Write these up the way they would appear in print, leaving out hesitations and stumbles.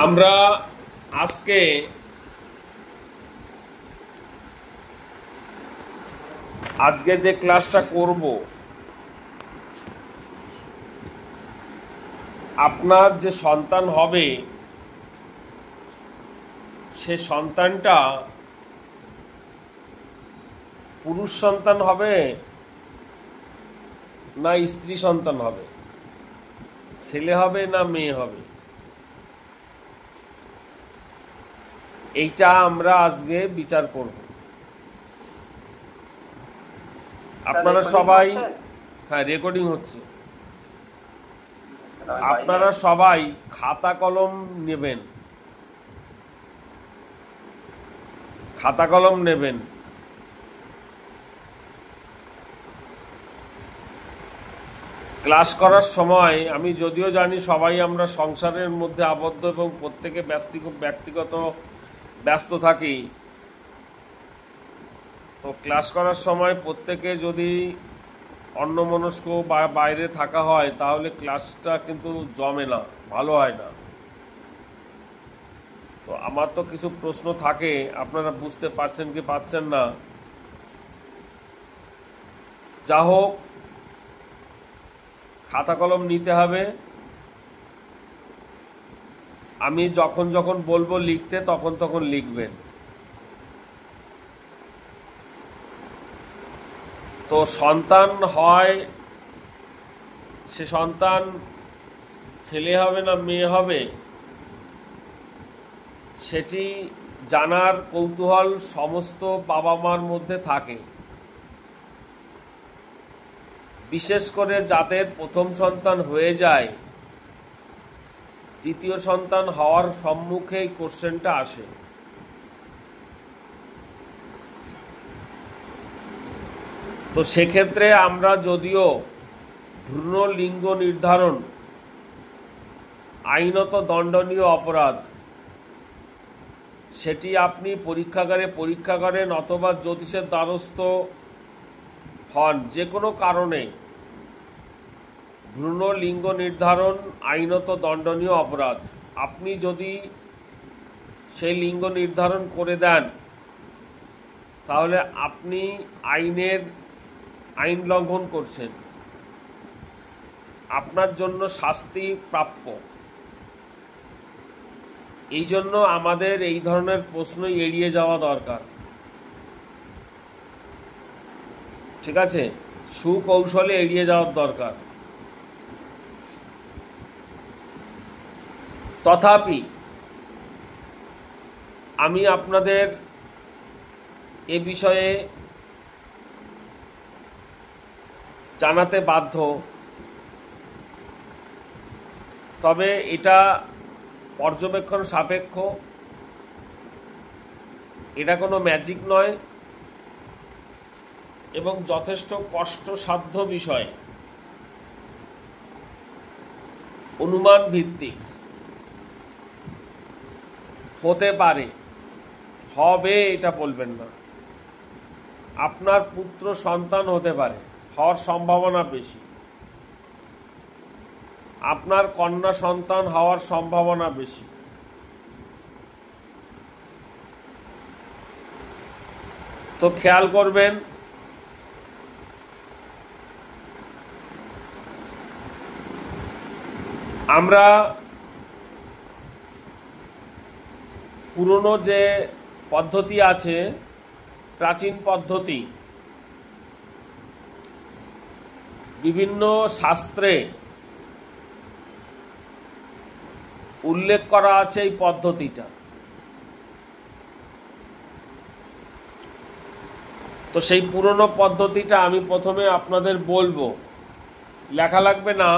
আমরা আজকে যে ক্লাসটা করব, আপনার যে সন্তান হবে সে সন্তানটা পুরুষ সন্তান হবে না স্ত্রী সন্তান হবে, ছেলে হবে না মেয়ে হবে, এইটা আমরা আজকে বিচার করব। আপনারা সবাই, হ্যাঁ রেকর্ডিং হচ্ছে, আপনারা সবাই খাতা কলম নেবেন, খাতা কলম নেবেন। ক্লাস করার সময় আমি যদিও জানি সবাই আমরা সংসারের মধ্যে আবদ্ধ এবং প্রত্যেকে ব্যক্তিগত ব্যস্ত থাকি, তো ক্লাস করার সময় প্রত্যেকে যদি অন্যমনস্ক বা বাইরে থাকা হয় তাহলে ক্লাসটা কিন্তু জমে না, ভালো হয় না। তো আমার তো কিছু প্রশ্ন থাকে, আপনারা বুঝতে পারছেন কি পাচ্ছেন না, যা হোক খাতা কলম নিতে হবে। আমি যখন যখন বলবো লিখতে তখন তখন লিখবেন। তো সন্তান হয়, সে সন্তান ছেলে হবে না মেয়ে হবে সেটি জানার কৌতূহল সমস্ত বাবা মার মধ্যে থাকে, বিশেষ করে যাদের প্রথম সন্তান হয়ে যায়, দ্বিতীয় সন্তান হওয়ার সম্মুখে এই কোশ্চেনটা আসে। তো সেক্ষেত্রে আমরা যদিও ভ্রূণ লিঙ্গ নির্ধারণ আইনত দণ্ডনীয় অপরাধ, সেটি আপনি পরীক্ষাগারে পরীক্ষা করেন অথবা জ্যোতিষের দ্বারস্থ হন, যে কোনো কারণে ভ্রূণ লিঙ্গ নির্ধারণ আইনত দণ্ডনীয় অপরাধ। আপনি যদি সেই লিঙ্গ নির্ধারণ করে দেন তাহলে আপনি আইন লঙ্ঘন করছেন, আপনার জন্য শাস্তি প্রাপ্য। এই জন্য আমাদের এই ধরনের প্রশ্ন এড়িয়ে যাওয়া দরকার, ঠিক আছে? সুকৌশলে এড়িয়ে যাওয়ার দরকার। তথাপি আমি আপনাদের এ বিষয়ে জানাতে বাধ্য, তবে এটা পর্যবেক্ষণ সাপেক্ষ, এটা কোনো ম্যাজিক নয় এবং যথেষ্ট কষ্টসাধ্য বিষয়, অনুমান ভিত্তিক। হতে পারে, হবে এটা বলবেন না। আপনার পুত্র সন্তান হতে পারে, হওয়ার সম্ভাবনা বেশি। আপনার কন্যা সন্তান হওয়ার সম্ভাবনা বেশি। তো খেয়াল করবেন, আমরা পুরনো যে পদ্ধতি আছে, প্রাচীন পদ্ধতি, বিভিন্ন শাস্ত্রে উল্লেখ করা আছে এই পদ্ধতিটা। তো সেই পুরনো পদ্ধতিটা আমি প্রথমে আপনাদের বলবো, লেখা লাগবে না,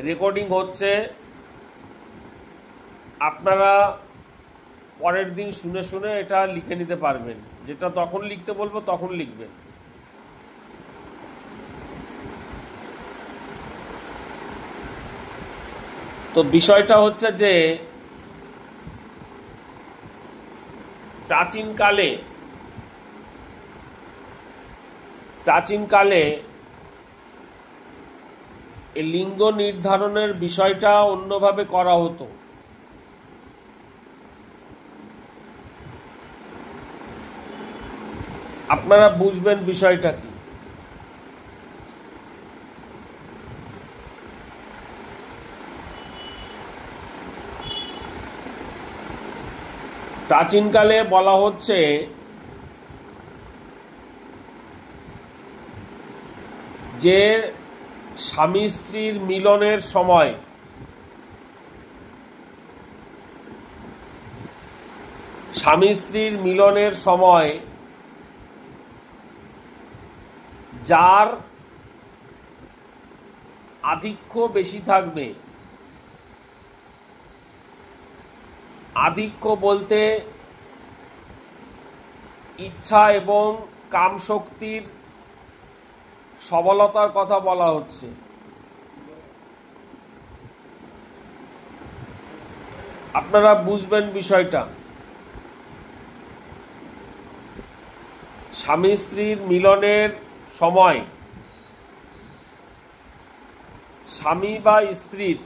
রেকর্ডিং হচ্ছে, আপনারা পরের দিন শুনে শুনে এটা লিখে নিতে পারবেন, যেটা তখন লিখতে বলবো তখন লিখবেন। তো বিষয়টা হচ্ছে যে প্রাচীনকালে এই লিঙ্গ নির্ধারণের বিষয়টা অন্যভাবে করা হতো। আপনারা বুঝবেন বিষয়টা কি। প্রাচীনকালে বলা হচ্ছে যে স্বামী স্ত্রীর মিলনের সময় যার আধিক্য বেশি থাকবে, আধিক্য বলতে ইচ্ছা এবং কাম শক্তির সবলতার কথা বলা হচ্ছে। আপনারা বুঝবেন বিষয়টা। স্বামী স্ত্রীর মিলনের সময় স্বামী বা স্ত্রীর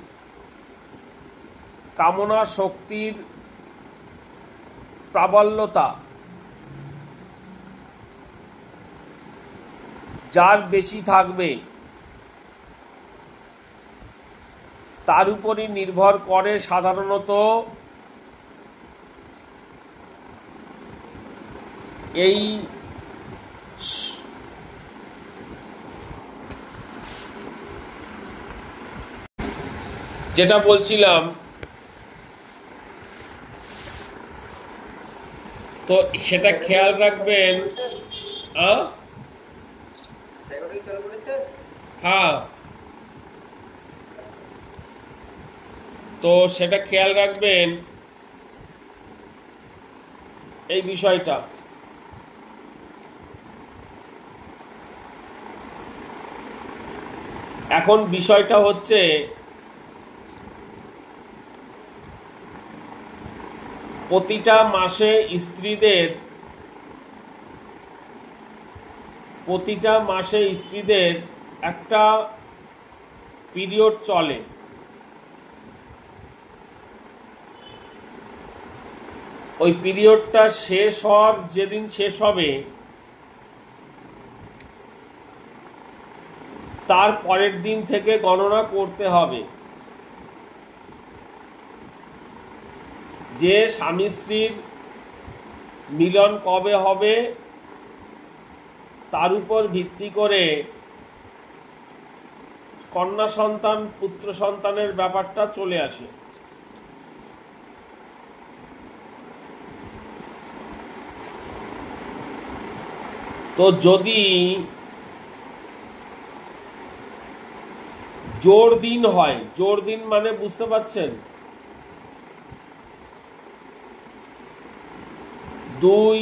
কামনা শক্তির প্রাবল্যতা যার বেশি থাকবে তার উপরই নির্ভর করে সাধারণত এই যেটা বলছিলাম, তো সেটা খেয়াল রাখবেন। হ্যাঁ, তো সেটা খেয়াল রাখবেন এই বিষয়টা। এখন বিষয়টা হচ্ছে প্রতিটা মাসে স্ত্রীদের একটা পিরিয়ড চলে। ওই পিরিয়ডটা যেদিন শেষ হবে তার পরের দিন থেকে গণনা করতে হবে যে স্বামী স্ত্রীর মিলন কবে হবে। তার উপর ভিত্তি করে কন্যা সন্তান পুত্র সন্তানের ব্যাপারটা চলে আসে। তো যদি জোড় দিন হয়, জোড় দিন মানে বুঝতে পারছেন, 2,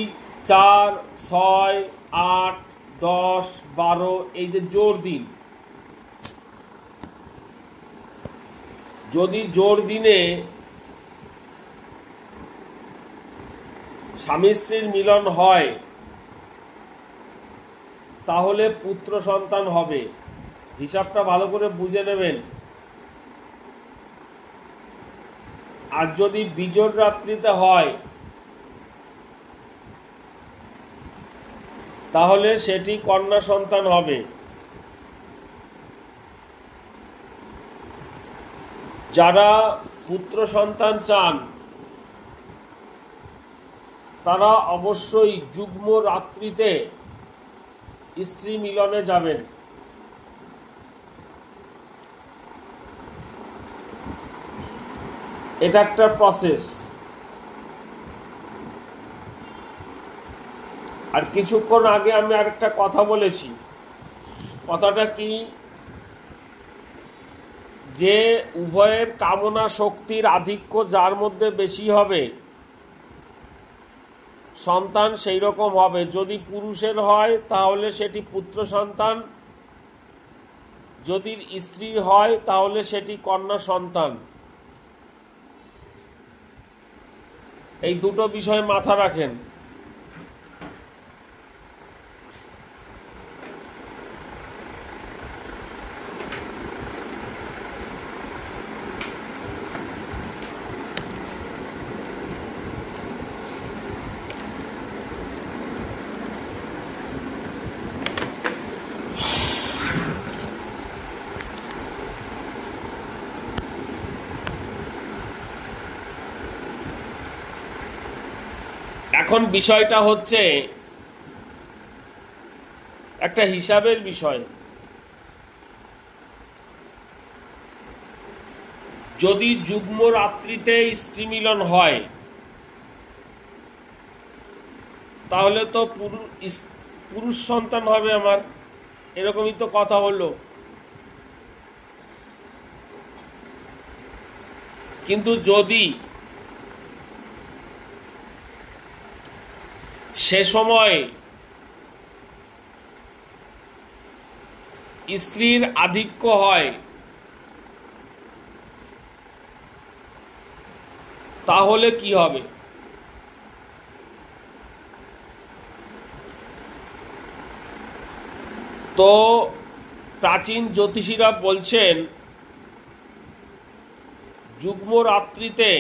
4, 6, 8, 10, 12 এই যে জোড় দিন, যদি জোড় দিনে স্বামী স্ত্রীর মিলন হয় তাহলে পুত্র সন্তান হবে। হিসাবটা ভালো করে বুঝে নেবেন। আর যদি বিজোড় রাত্রিতে হয় তাহলে সেটি কন্যা সন্তান হবে। যারা পুত্র সন্তান চান তারা অবশ্যই যুগ্ম রাত্রিতে স্ত্রী মিলনে যাবেন। এটা একটা প্রসেস। আর কিছুক্ষণ আগে আমি আরেকটা কথা বলেছি। কথাটা কি, যে উভয়ের কামনা শক্তির আধিক্য যার মধ্যে বেশি হবে সন্তান সেই রকম হবে। যদি পুরুষের হয় তাহলে সেটি পুত্র সন্তান, যদি স্ত্রীর হয় তাহলে সেটি কন্যা সন্তান। এই দুটো বিষয় মাথা রাখেন। এখন বিষয়টা হচ্ছে একটা হিসাবের বিষয়। যদি যুগ্ম রাত্রিতে স্ত্রী মিলন হয় তাহলে তো পুরুষ সন্তান হবে আমার, এরকমই তো কথা হলো। কিন্তু যদি সে সময় স্ত্রীর আধিক্য হয় তাহলে কি হবে? তো প্রাচীন জ্যোতিষীরা বলছেন যুগ্ম রাত্রিতে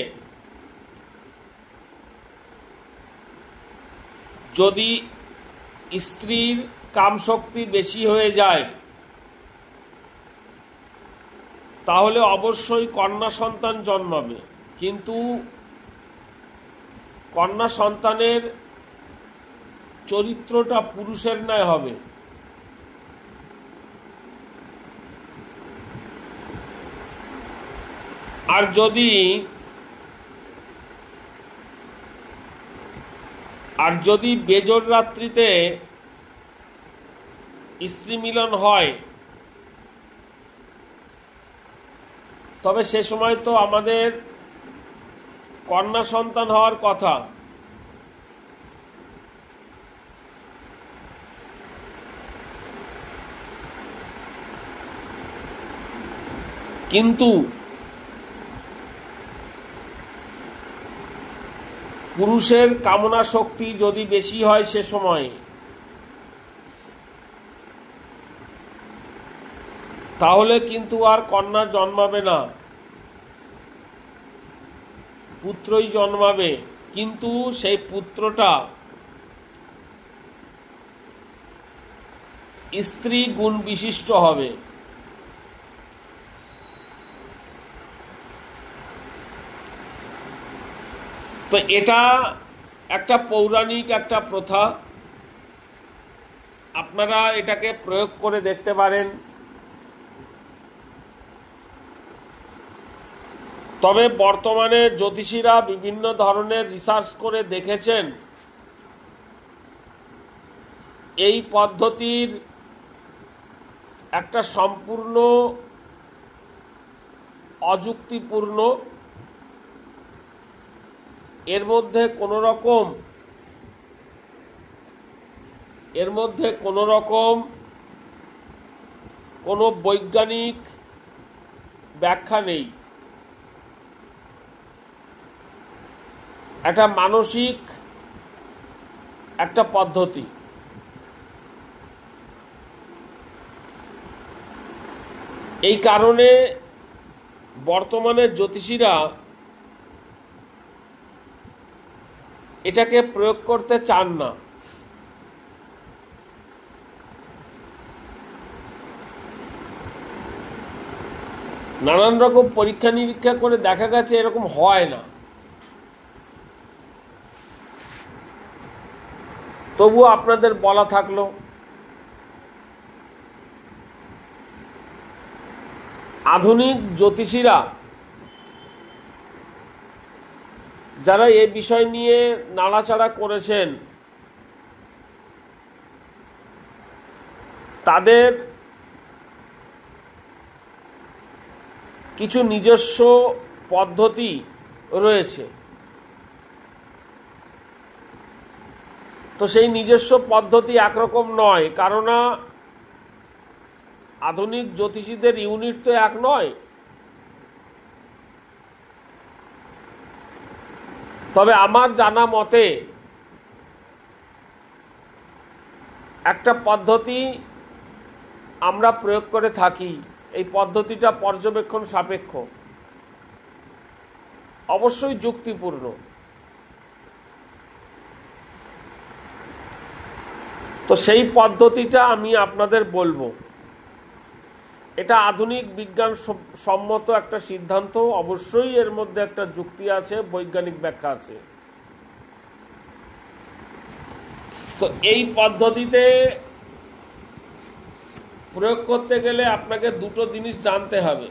যদি স্ত্রীর কামশক্তি বেশি হয়ে যায় তাহলে অবশ্যই কন্যা সন্তান জন্মাবে, কিন্তু কন্যা সন্তানের চরিত্রটা পুরুষের ন্যায় হবে। আর যদি বেজোড় রাত্রিতে স্ত্রী মিলন হয় তবে সে সময় তো আমাদের কন্যা সন্তান হওয়ার কথা, কিন্তু পুরুষের কামনা শক্তি যদি বেশি হয় সে সময়, তাহলে কিন্তু আর কন্যা জন্মাবে না, পুত্রই জন্মাবে। কিন্তু সেই পুত্রটা স্ত্রী গুণ বিশিষ্ট হবে। তো এটা একটা পৌরাণিক একটা প্রথা, আপনারা এটাকে প্রয়োগ করে দেখতে পারেন। তবে বর্তমানে জ্যোতিষীরা বিভিন্ন ধরনের রিসার্চ করে দেখেছেন এই পদ্ধতির একটা সম্পূর্ণ অযুক্তিপূর্ণ, এর মধ্যে কোনো রকম কোনো বৈজ্ঞানিক ব্যাখ্যা নেই। একটা মানসিক একটা পদ্ধতি। এই কারণে বর্তমানে জ্যোতিষীরা এটাকে প্রয়োগ করতে চান না। নানান রকম পরীক্ষা নিরীক্ষা করে দেখা গেছে এরকম হয় না। তবুও আপনাদের বলা থাকলো, আধুনিক জ্যোতিষীরা যারা এই বিষয় নিয়ে নাড়াচাড়া করেছেন তাদের কিছু নিজস্ব পদ্ধতি রয়েছে। তো সেই নিজস্ব পদ্ধতি একরকম নয়, কারণ আধুনিক জ্যোতিষীদের ইউনিট তো এক নয়। তবে আমার জানা মতে একটা পদ্ধতি আমরা প্রয়োগ করে থাকি, এই পদ্ধতিটা পর্যবেক্ষণ সাপেক্ষ, অবশ্যই যুক্তিপূর্ণ। তো সেই পদ্ধতিটা আমি আপনাদের বলবো। এটা আধুনিক বিজ্ঞান সম্মত একটা সিদ্ধান্ত, অবশ্যই এর মধ্যে একটা যুক্তি আছে, বৈজ্ঞানিক ব্যাখ্যা আছে। তো এই পদ্ধতিতে প্রয়োগ করতে গেলে আপনাকে দুটো জিনিস জানতে হবে।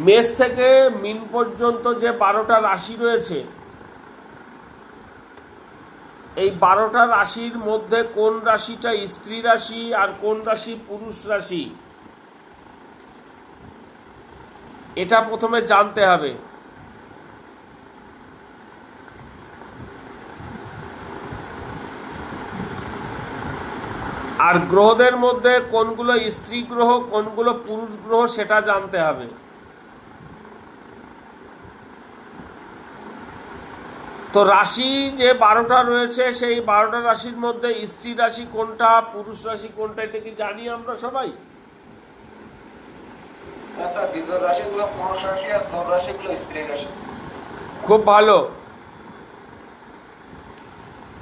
মেষ থেকে মিন পর্যন্ত যে 12টা রাশি রয়েছে, এই 12টা রাশির মধ্যে কোন রাশিটা স্ত্রী রাশি আর কোন রাশি পুরুষ রাশি, এটা প্রথমে জানতে হবে। আর গ্রহদের মধ্যে কোনগুলো স্ত্রী গ্রহ কোনগুলো পুরুষ গ্রহ সেটা জানতে হবে। তো রাশি যে 12টা রয়েছে সেই 12টা রাশির মধ্যে স্ত্রী রাশি কোনটা পুরুষ রাশি কোনটা এটা কি জানি আমরা সবাই? খুব ভালো।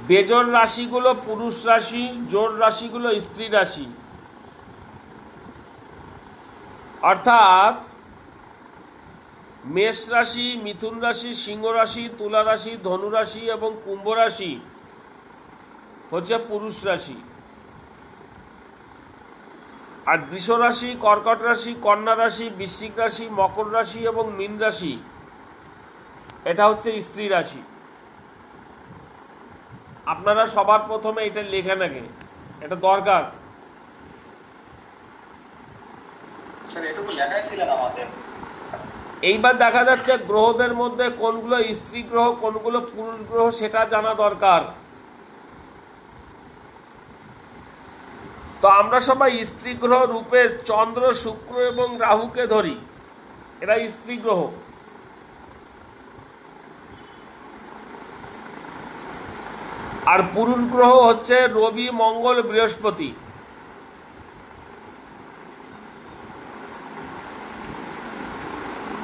বেজোড় রাশিগুলো পুরুষ রাশি, জোড় রাশিগুলো স্ত্রী রাশি। অর্থাৎ মেষ রাশি, মিথুন রাশি, সিংহ রাশি, তুলা রাশি, ধনু রাশি এবং কুম্ভ রাশি হচ্ছে পুরুষ রাশি। আর বৃষ রাশি, কর্কট রাশি, কন্যা রাশি, বৃশ্চিক রাশি, মকর রাশি এবং মীন রাশি এটা হচ্ছে স্ত্রী রাশি। আপনারা সবার প্রথমে এটা লেখেন আগে, এটা দরকার। এইবার দেখা যাচ্ছে গ্রহদের মধ্যে কোনগুলো স্ত্রী গ্রহ কোনগুলো পুরুষ গ্রহ সেটা জানা দরকার। তো আমরা সবাই স্ত্রী গ্রহ রূপে চন্দ্র, শুক্র এবং রাহুকে ধরি, এরা স্ত্রী গ্রহ। আর পুরুষ গ্রহ হচ্ছে রবি, মঙ্গল, বৃহস্পতি।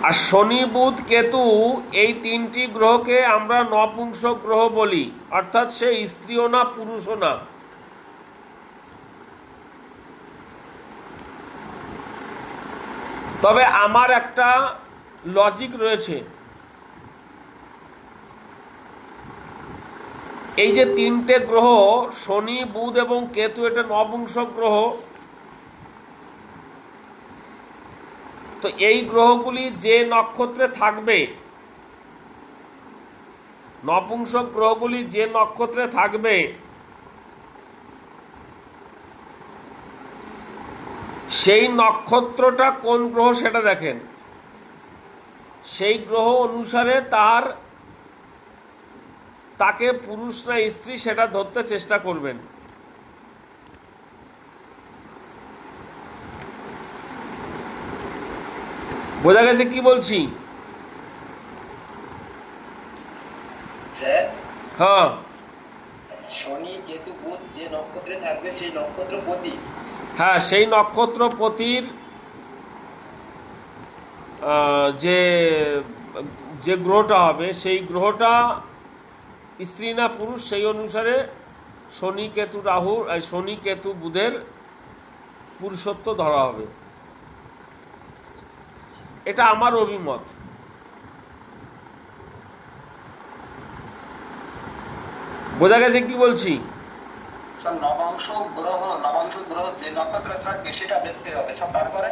আর শনি, বুধ, কেতু এই তিনটি গ্রহকে আমরা নপুংসক গ্রহ বলি, অর্থাৎ সে স্ত্রীও না পুরুষও না। তবে আমার একটা লজিক রয়েছে, এই যে তিনটে গ্রহ শনি, বুধ এবং কেতু এটা নপুংসক গ্রহ। তো এই গ্রহগুলি যে নক্ষত্রে থাকবে, নপুংসক গ্রহগুলি যে নক্ষত্রে থাকবে সেই নক্ষত্রটা কোন গ্রহ সেটা দেখেন, সেই গ্রহ অনুসারে তাকে পুরুষ না স্ত্রী সেটা ধরতে চেষ্টা করবেন। বোঝা গেছে কি বলছি? হ্যাঁ, শনি, কেতু, বুধ যে নক্ষত্রে থাকবে সেই নক্ষত্রপতি, হ্যাঁ সেই নক্ষত্রপতির যে যে গ্রহটা হবে সেই গ্রহটা স্ত্রী না পুরুষ সেই অনুসারে শনি, কেতু, রাহু, শনি, কেতু, বুধের পুরুষত্ব ধরা হবে। এটা আমার অভিমত। বোঝা গেছে কি বলছি? নবাংশ গ্রহ যে নক্ষত্রে থাকবে সেটা দেখতে হবে সব। তারপরে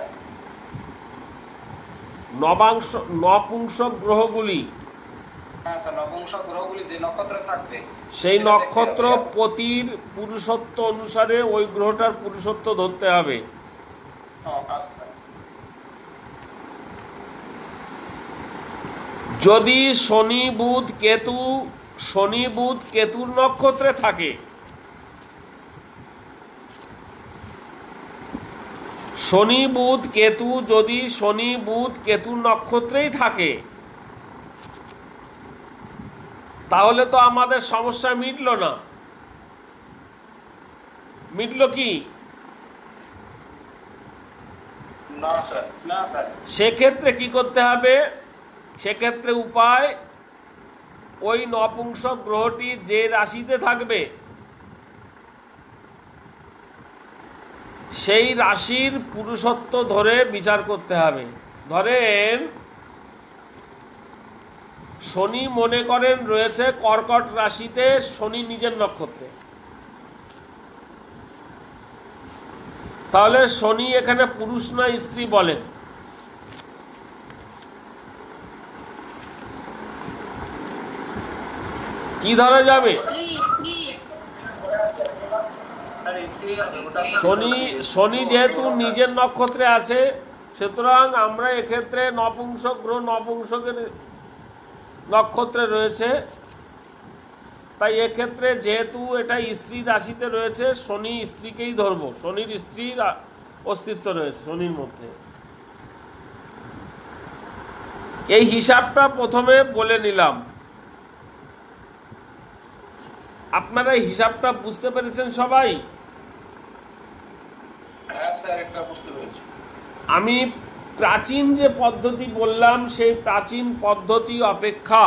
নপুংসক গ্রহগুলি, নপুংসক গ্রহগুলি যে নক্ষত্রে থাকবে সেই নক্ষত্র পতির পুরুষত্ব অনুসারে ওই গ্রহটার পুরুষত্ব ধরতে হবে। যদি শনি, বুধ, কেতুর নক্ষত্রে থাকে, শনি, বুধ, কেতু যদি শনি, বুধ, কেতুর নক্ষত্রেই থাকে তাহলে তো আমাদের সমস্যা মিটলো না। মিটলো কি? সেক্ষেত্রে কি করতে হবে? সেক্ষেত্রে উপায়, ওই নপুংসক গ্রহটি যে রাশিতে থাকবে সেই রাশির পুরুষত্ব ধরে বিচার করতে হবে। ধরেন শনি মনে করেন রয়েছে কর্কট রাশিতে, শনি নিজের নক্ষত্রে, তাহলে শনি এখানে পুরুষ না স্ত্রী বলেন? কি ধরা যাবে? শনি যেহেতু নিজের নক্ষত্রে আছে, সুতরাং আমরা এক্ষেত্রে নপুংসক গ্রহ নপুংসকের নক্ষত্রে রয়েছে, তাই এক্ষেত্রে যেহেতু এটা স্ত্রী রাশিতে রয়েছে, শনি স্ত্রীকেই ধরব, শনির স্ত্রীর অস্তিত্ব রয়েছে শনির মধ্যে। এই হিসাবটা প্রথমে বলে নিলাম। আপনারা হিসাবটা বুঝতে পেরেছেন সবাই? আমি প্রাচীন যে পদ্ধতি বললাম, সেই প্রাচীন পদ্ধতি অপেক্ষা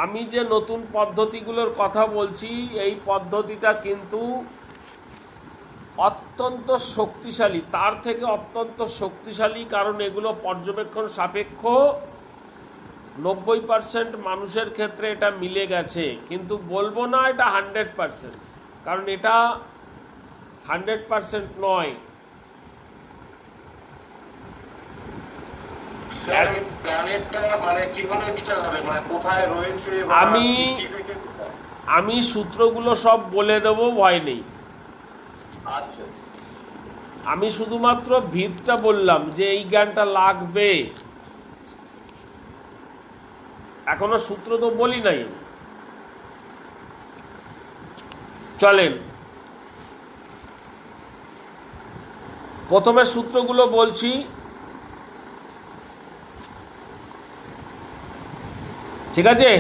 আমি যে নতুন পদ্ধতিগুলোর কথা বলছি, এই পদ্ধতিটা কিন্তু অত্যন্ত শক্তিশালী, তার থেকে অত্যন্ত শক্তিশালী, কারণ এগুলো পর্যবেক্ষণ সাপেক্ষ। 90% মানুষের ক্ষেত্রে এটা মিলে গেছে, কিন্তু বলবো না এটা 100%, কারণ এটা 100% নয়। আমি সূত্রগুলো সব বলে দেবো, ভয় নেই। আমি শুধুমাত্র ভিতটা বললাম যে এই জ্ঞানটা লাগবে, এখনো সূত্র তো বলি নাই। চলেন প্রথমে সূত্রগুলো বলছি। ঠিক আছে?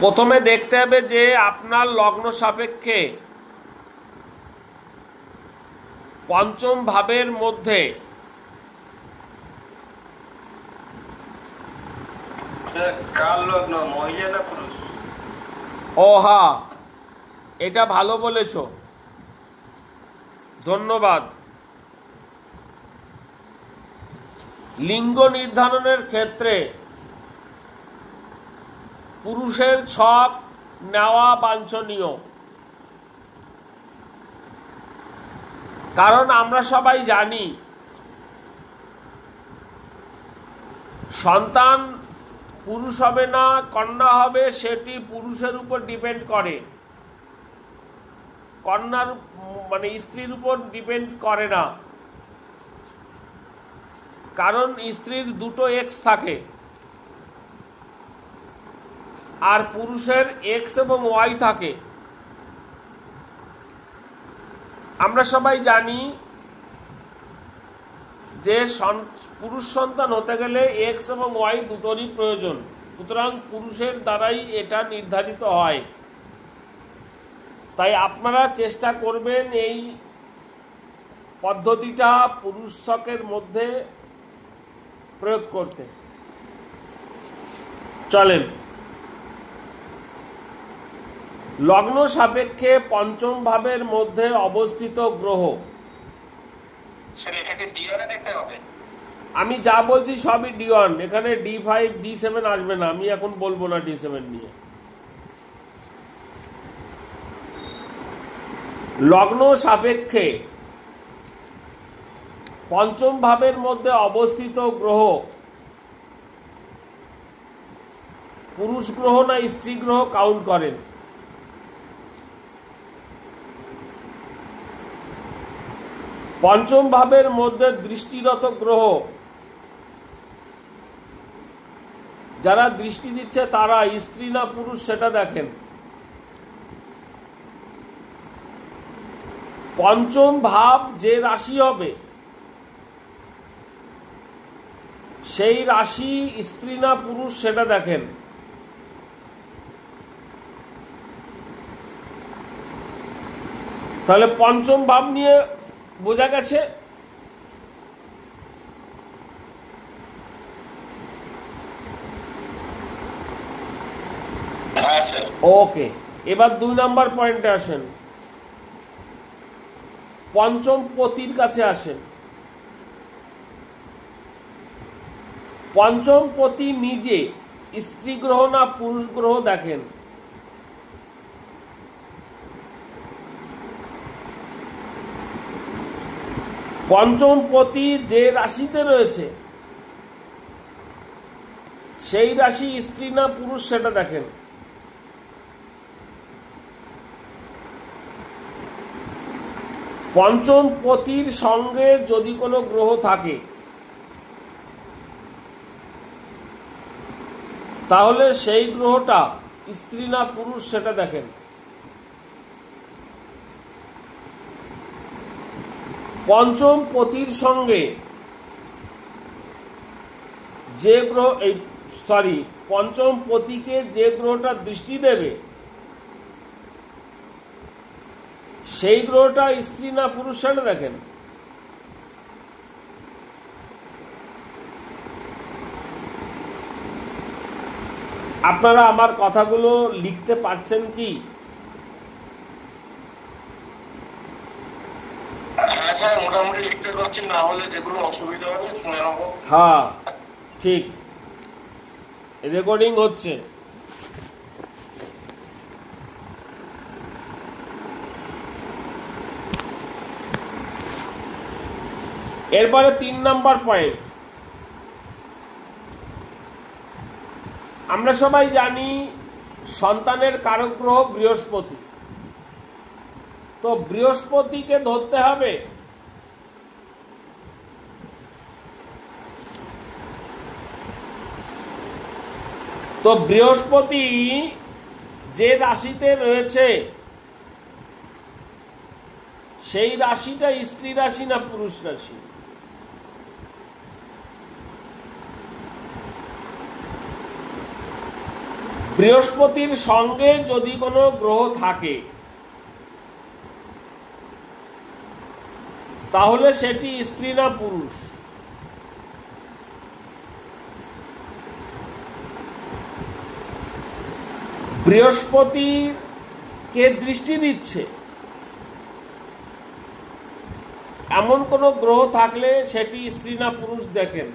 প্রথমে দেখতে হবে যে আপনার লগ্ন সাপেক্ষে পঞ্চম ভাবের মধ্যে কার লগ্ন, মহিলা না পুরুষ? ও হ্যাঁ, এটা ভালো বলেছ, ধন্যবাদ। লিঙ্গ নির্ধারণের ক্ষেত্রে পুরুষের ছক নেওয়া বাঞ্ছনীয়, কারণ আমরা সবাই জানি সন্তান পুরুষ হবে না কন্যা হবে, সেটি পুরুষের উপর ডিপেন্ড করে, কন্যার মানে স্ত্রীর উপর ডিপেন্ড করে না, কারণ স্ত্রীর দুটো এক্স থাকে আর পুরুষের এক্স এবং ওয়াই থাকে। আমরা সবাই জানি যে পুরুষ সন্তান হতে গেলে এক্স এবং ওয়াই দুটোরই প্রয়োজন, সুতরাং পুরুষের দ্বারাই এটা নির্ধারিত হয়। তাই আপনারা চেষ্টা করবেন এই পদ্ধতিটা পুরুষ ছকের মধ্যে প্রয়োগ করতে। চলেন, লগ্ন সাপেক্ষে পঞ্চম ভাবের মধ্যে অবস্থিত গ্রহ, আমি যা বলছি সবই D1, এখানে D5 D7 আসবে না, আমি এখন বলবো না D7 নিয়ে। লগ্ন সাপেক্ষে পঞ্চম ভাবের মধ্যে অবস্থিত গ্রহ পুরুষ গ্রহ না স্ত্রী গ্রহ কাউন্ট করেন? পঞ্চম ভাবের মধ্যে দৃষ্টিরত গ্রহ, যারা দৃষ্টি দিচ্ছে তারা স্ত্রী না পুরুষ সেটা দেখেন। পঞ্চম ভাব যে রাশি হবে সেই রাশি স্ত্রী না পুরুষ সেটা দেখেন। তাহলে পঞ্চম ভাব নিয়ে বোঝা গেছে। ওকে, এবার 2 নম্বর পয়েন্টে আসেন। পঞ্চম পতির কাছে আসেন। পঞ্চমপতি নিজে স্ত্রী গ্রহ না পুরুষ গ্রহ দেখেন। পঞ্চমপতি যে রাশিতে রয়েছে সেই রাশি স্ত্রী না পুরুষ সেটা দেখেন। পঞ্চমপতির সঙ্গে যদি কোনো গ্রহ থাকে তাহলে সেই গ্রহটা স্ত্রী না পুরুষ সেটা দেখেন। পঞ্চমপতির সঙ্গে যে গ্রহ পঞ্চমপতিকে যে গ্রহটা দৃষ্টি দেবে সেই গ্রহটা স্ত্রী না পুরুষ সেটা দেখেন। আপনারা আমার কথাগুলো লিখতে পারছেন কি? স্যার মোটামুটি লিখতে পারছি, না হলে যেগুলো অসুবিধা হবে শুনে নেব। হ্যাঁ ঠিক, রেকর্ডিং হচ্ছে। এরপরে 3 নম্বর পয়েন্ট। আমরা সবাই জানি সন্তানের কারক গ্রহ বৃহস্পতি, তো বৃহস্পতিকে ধরতে হবে। তো বৃহস্পতি যে রাশিতে রয়েছে সেই রাশিটা স্ত্রী রাশি না পুরুষ রাশি? বৃহস্পতির সঙ্গে যদি কোনো গ্রহ থাকে তাহলে সেটি স্ত্রী না পুরুষ? বৃহস্পতিকে দৃষ্টি দিচ্ছে এমন কোন গ্রহ থাকলে সেটি স্ত্রী না পুরুষ দেখেন।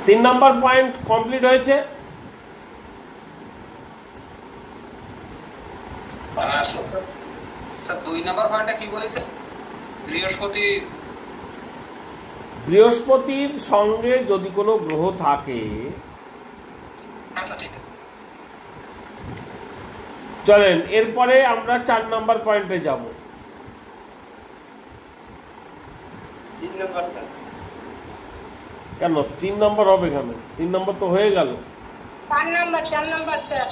তিন নম্বর পয়েন্ট কমপ্লিট হয়েছে। স্যার 2 নম্বর পয়েন্টটা কি বলেছে? বৃহস্পতির সঙ্গে যদি কোনো গ্রহ থাকে, চলেন এরপরে আমরা 4 নম্বর পয়েন্টে যাব। 3 নম্বর কেন 3 নম্বর হবে কেন? 3 নম্বর তো হয়ে গেল। 4 নম্বর স্যার।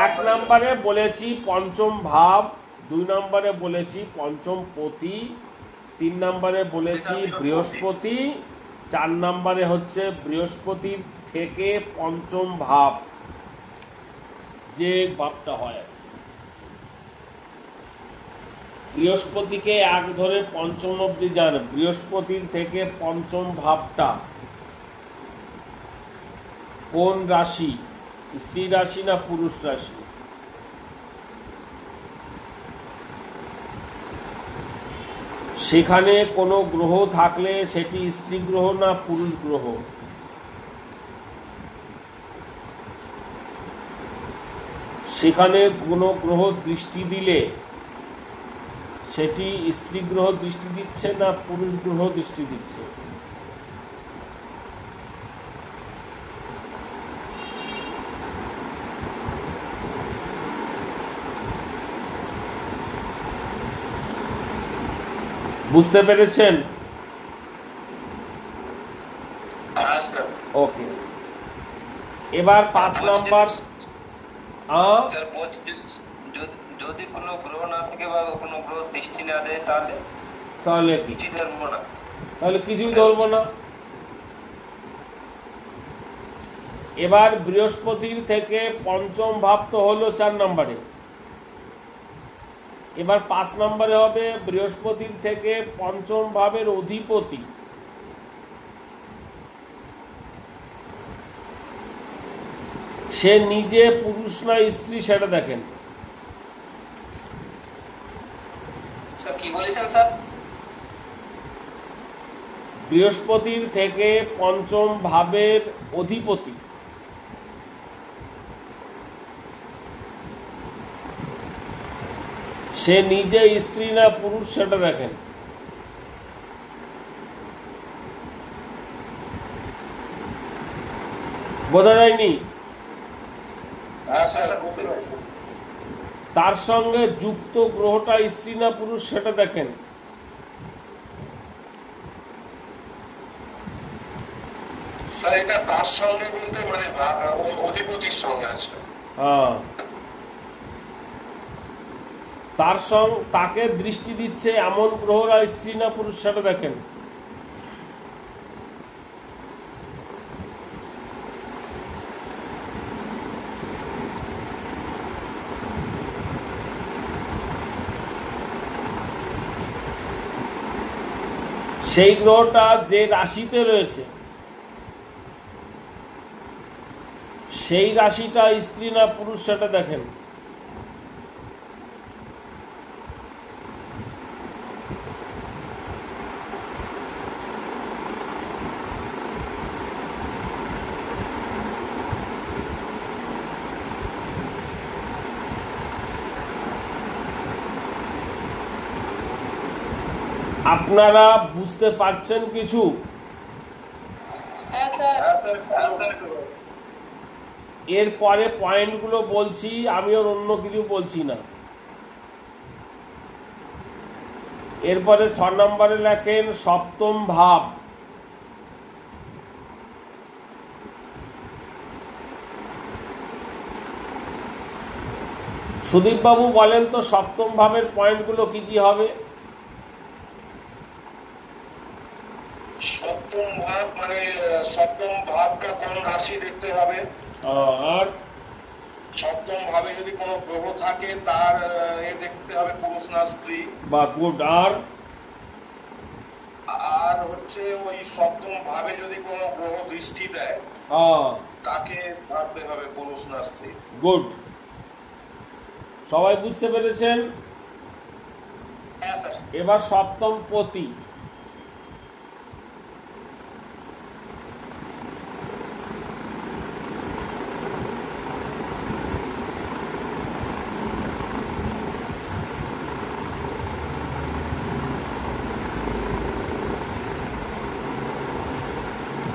1 নম্বরে বলেছি পঞ্চম ভাব, 2 নম্বরে বলেছি পঞ্চম পতি, 3 নম্বরে বলেছি বৃহস্পতি, 4 নম্বরে হচ্ছে বৃহস্পতির থেকে পঞ্চম ভাব যে ভাবটা হয়। বৃহস্পতিকে 1 ধরে পঞ্চম অব্দি যান, বৃহস্পতির থেকে পঞ্চম ভাবটা কোন রাশি, স্ত্রী রাশি না পুরুষ রাশি? সেখানে কোনো গ্রহ থাকলে সেটি স্ত্রী গ্রহ না পুরুষ গ্রহ? সেখানে কোনো গ্রহ দৃষ্টি দিলে সেটি স্ত্রী গ্রহ দৃষ্টি দিচ্ছে না পুরুষ গ্রহ দৃষ্টি দিচ্ছে? বুঝতে পেরেছেন? ওকে, এবার 5 নম্বর। যদি কোনো গ্রহ না থাকে বা কোনো গ্রহ দৃষ্টি না দেয় তাহলে কিছুই ধরবো না। এবার বৃহস্পতির থেকে পঞ্চম ভাব তো হলো 4 নম্বরে, এবার 5 নম্বরে হবে বৃহস্পতির থেকে পঞ্চম ভাবের অধিপতি সে নিজে পুরুষ না স্ত্রী সেটা দেখেন। বলছেন স্যার? বৃহস্পতির থেকে পঞ্চম ভাবের অধিপতি সে নিজে স্ত্রী না পুরুষ সেটা দেখেন। বোঝা যায়নি? হ্যাঁ স্যার, বুঝতে পারছি। তার সঙ্গে যুক্ত গ্রহটা স্ত্রী না পুরুষ সেটা দেখেন। স্যার এটা তার সঙ্গে বলতে মানে অধিপতির সঙ্গে আছে। হ্যাঁ, তাকে দৃষ্টি দিচ্ছে এমন গ্রহরা স্ত্রী না পুরুষ সেটা দেখেন। সেই গ্রহটা যে রাশিতে রয়েছে সেই রাশিটা স্ত্রী না পুরুষ সেটা দেখেন। আপনারা বুঝতে পারছেন কিছু? হ্যাঁ স্যার। এরপরে পয়েন্টগুলো বলছি, আমি আর অন্য কিছু বলছি না। এরপরে 6 নম্বরে লেখেন সপ্তম ভাব। সুদীপ বাবু বলেন তো সপ্তম ভাবের পয়েন্টগুলো কি কি হবে? সপ্তম ভাব মানে সপ্তম ভাবটা কোন রাশি দেখতে হবে, আর সপ্তম ভাবে যদি কোনো গ্রহ থাকে তার দেখতে হবে পুরুষ না স্ত্রী। বা গুড। আর হচ্ছে ওই সপ্তম ভাবে যদি কোনো গ্রহ দৃষ্টি দেয় তাকে ভাবতে হবে পুরুষ না স্ত্রী। গুড। সবাই বুঝতে পেরেছেন? হ্যাঁ স্যার। এবার সপ্তম পতি।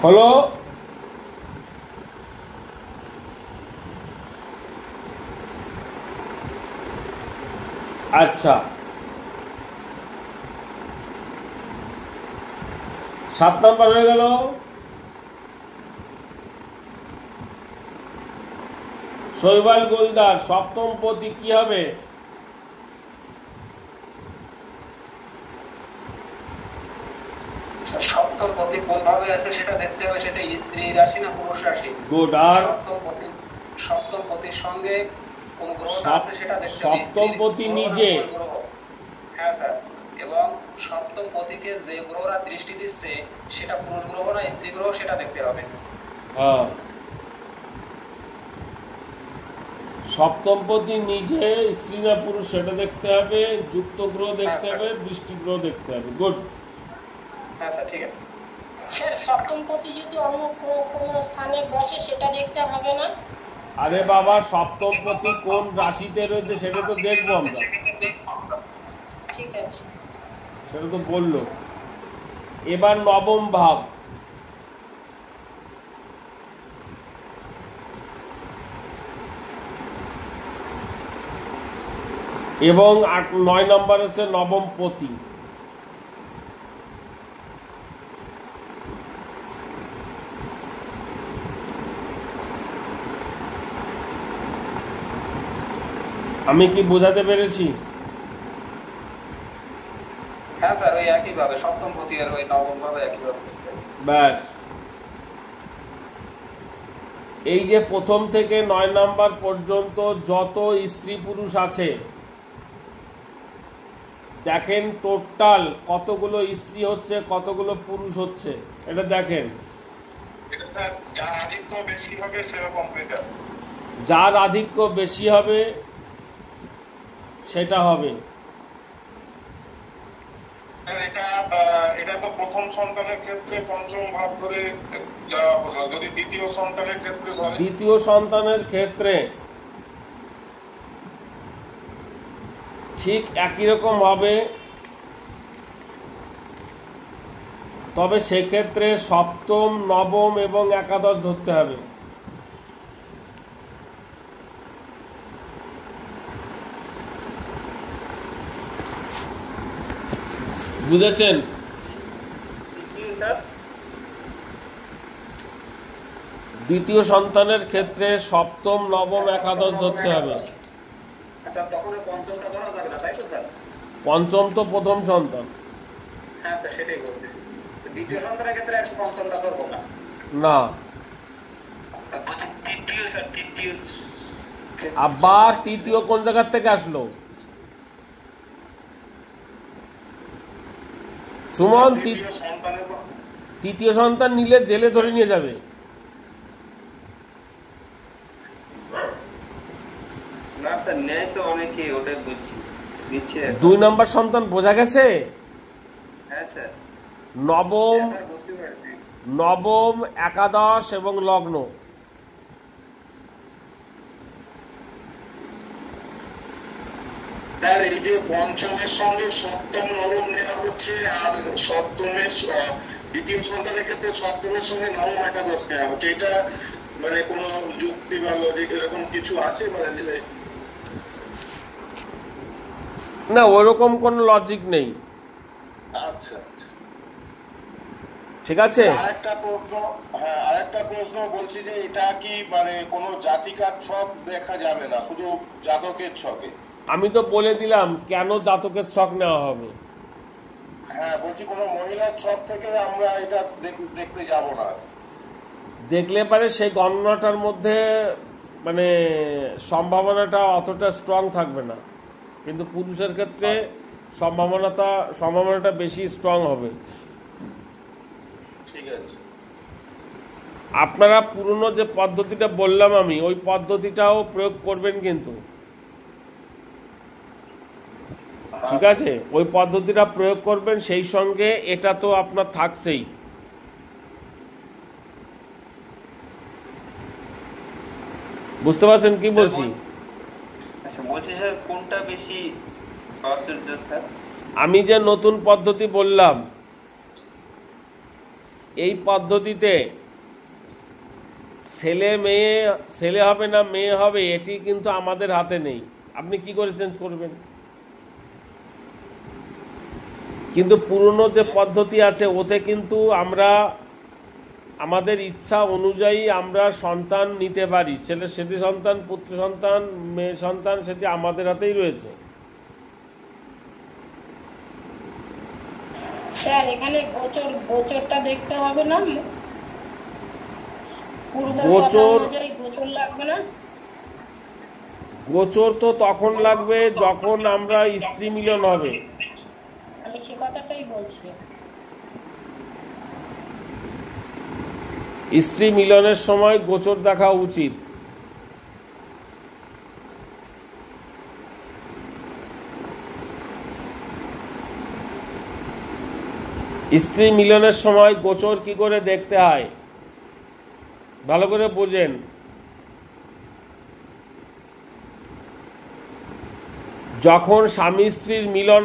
হলো? আচ্ছা, 7 নম্বর হয়ে গেল। শৈবাল গোলদার সপ্তম পতি কি হবে? সপ্তম পতি কোন ভাবে আছে সেটা দেখতে হবে, সেটা স্ত্রী রাশি না পুরুষ রাশি। গুড। আর সপ্তম পতির সঙ্গে কোন গ্রহটা আছে সেটা দেখতে হবে। সপ্তম পতি নিজে। হ্যাঁ স্যার। এবং সপ্তম পতিকে যে গ্রহরা দৃষ্টি দিচ্ছে সেটা পুরুষ গ্রহ না স্ত্রী গ্রহ সেটা দেখতে হবে। হ্যাঁ, সপ্তম পতি নিজে স্ত্রী না পুরুষ সেটা দেখতে হবে, যুক্ত গ্রহ দেখতে হবে, দৃষ্টি গ্রহ দেখতে হবে। গুড। হ্যাঁ স্যার, ঠিক আছে। স্যার সপ্তম পতি যদি অন্য কোনো স্থানে বসে সেটা দেখতে হবে না? আরে বাবা, সপ্তম পতি কোন রাশিতে রয়েছে সেটা তো দেখবো আমরা। ঠিক আছে, সেটা তো বললো। এবার নবম ভাব। এবং 9 নম্বর হচ্ছে নবম পতি। আমি কি বোঝাতে পেরেছি? হ্যাঁ স্যার, ওই একই ভাবে সপ্তম পতি আর ওই নবম ভাবে একই ভাবে। ব্যাস। এই যে প্রথম থেকে 9 নাম্বার পর্যন্ত যত স্ত্রী পুরুষ আছে দেখেন টোটাল কতগুলো স্ত্রী হচ্ছে কতগুলো পুরুষ হচ্ছে এটা দেখেন। যার আধিক্য বেশি হবে সেরকম বেটার। যার আধিক্য বেশি হবে সেটা হবে। এটা তো প্রথম সন্তানের ক্ষেত্রে পঞ্চম ভাব ধরে যাওয়া হলো, যদি দ্বিতীয় সন্তানের ক্ষেত্রে ধরে, দ্বিতীয় সন্তানের ক্ষেত্রে ঠিক একই রকম হবে, তবে সেক্ষেত্রে সপ্তম, নবম এবং একাদশ ধরতে হবে। বুঝেছেন? দ্বিতীয় সন্তানের ক্ষেত্রে সপ্তম, নবম, একাদশ ধরতে হবে। পঞ্চম তো প্রথম সন্তান। না, আবার তৃতীয় কোন জায়গার থেকে আসলো? সুমন, তৃতীয় সন্তান নিলে জেলে ধরে নিয়ে যাবে। দুই নম্বর সন্তান বোঝা গেছে? নবম, নবম, একাদশ এবং লগ্ন। এই যে পঞ্চমের সঙ্গে সপ্তম, নবম নেওয়া হচ্ছে, আর সপ্তমের দ্বিতীয় সন্তানের ক্ষেত্রে সপ্তমের সঙ্গে নবম, একাদশ নেওয়া হচ্ছে, এটা মানে কোন যুক্তি বা লজিক এরকম কিছু আছে? মানে না, ওরকম কোনো লজিক নেই। আচ্ছা, ঠিক আছে। আরেকটা প্রশ্ন বলছি যে এটা কি মানে কোনো জাতিকার ছক দেখা যাবে না, শুধু জাতকের ছকে? আমি তো বলে দিলাম কেন জাতকের ছক নেওয়া হবে। হ্যাঁ, বলছি কোনো মহিলার ছক থেকে আমরা এটা দেখতে যাব না। দেখলে পারে সেই গণনাটার মধ্যে মানে সম্ভাবনাটা অতটা স্ট্রং থাকবে না, কিন্তু পুরুষের ক্ষেত্রে সম্ভাবনাটা বেশি স্ট্রং হবে। ঠিক আছে। আপনারা পুরনো যে পদ্ধতিটা বললাম আমি, ওই পদ্ধতিটাও প্রয়োগ করবেন কিন্তু, ঠিক আছে? ওই পদ্ধতিটা প্রয়োগ করবেন, সেই সঙ্গে এটা তো আপনার থাকছেই। বুঝতে পারছেন কি বলছি? কোনটা বেশি? আমি যে নতুন পদ্ধতি বললাম, এই পদ্ধতিতে ছেলে হবে না মেয়ে হবে এটি কিন্তু আমাদের হাতে নেই। আপনি কি করে চেঞ্জ করবেন? কিন্তু পুরনো যে পদ্ধতি আছে ওতে কিন্তু আমরা আমাদের ইচ্ছা অনুযায়ী আমরা সন্তান নিতে পারি। সেটি সন্তান, পুত্র সন্তান, মেয়ে সন্তান, সেটি আমাদের হাতেই রয়েছে। স্যার, এখানে গোচরটা দেখতে হবে না? গোচর লাগবে না? গোচর তো তখন লাগবে যখন আমরা স্ত্রী মিলন হবে। আমি সে কথাটাই বলছি। স্ত্রী মিলনের সময় গোচর দেখা উচিত। স্ত্রী মিলনের সময় গোচর কি করে দেখতে হয় ভালো করে বোঝেন। যখন স্বামী স্ত্রীর মিলন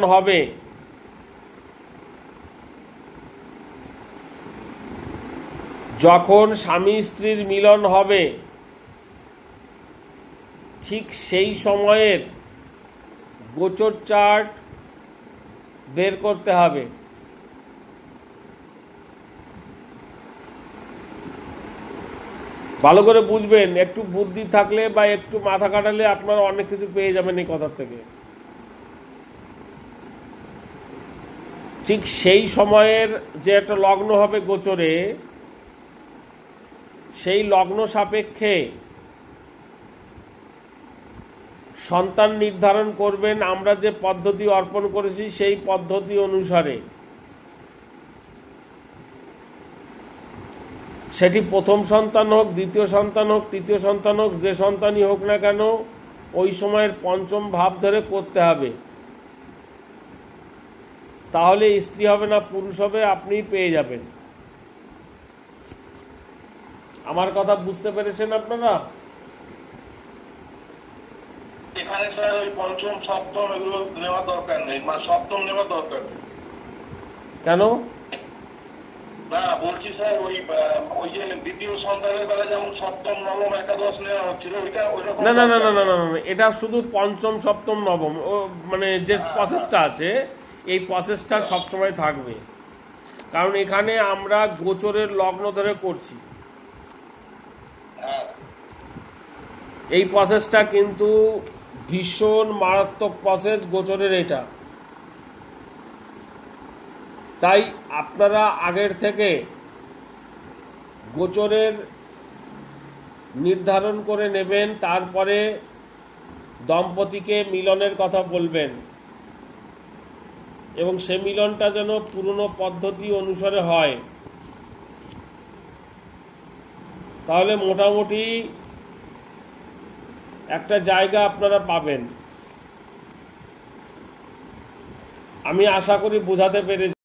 হবে, ঠিক সেই সময়ের গোচর চার্ট বের করতে হবে। ভালো করে বুঝবেন, একটু বুদ্ধি থাকলে বা একটু মাথা কাটালে আপনারা অনেক কিছু পেয়ে যাবেন এই কথা থেকে। ঠিক সেই সময়ের যে একটা লগ্ন হবে গোচরে, সেই লগ্ন সাপেক্ষে সন্তান নির্ধারণ করবেন আমরা যে পদ্ধতি অর্পণ করেছি সেই পদ্ধতি অনুসারে। সেটি প্রথম সন্তান হোক, দ্বিতীয় সন্তান হোক, তৃতীয় সন্তান হোক, যে সন্তানই হোক না কেন, ওই সময়ের পঞ্চম ভাব ধরে করতে হবে। তাহলে স্ত্রী হবে না পুরুষ হবে, আপনি পেয়ে যাবেন। আমার কথা বুঝতে পেরেছেন আপনারা? এখানে স্যার ওই পঞ্চম সপ্তম এগুলো নেওয়া দরকার নেই, মানে সপ্তম নেওয়া দরকার নেই। কেন? না বলছি স্যার ওই যে দ্বিতীয় সন্তানের বেলা যেমন সপ্তম নবম একাদশ নেওয়া হচ্ছিল ওইটা ওইরকম না না না না না না না, এটা শুধু পঞ্চম সপ্তম নবম, ও মানে যে প্রসেসটা আছে এই প্রসেসটা সবসময় থাকবে, কারণ এখানে আমরা গোচরের লগ্ন ধরে করছি। হ্যাঁ এই প্রসেসটা কিন্তু ভীষণ মারাত্মক প্রসেস গোচরের এটা। তাই আপনারা আগের থেকে গোচরের নির্ধারণ করে নেবেন, তারপরে দম্পতিকে মিলনের কথা বলবেন, এবং সে মিলনটা যেন পুরনো পদ্ধতি অনুসারে হয়। তাহলে মোটামুটি একটা জায়গা আপনারা পাবেন। আমি আশা করি বোঝাতে পেরেছি।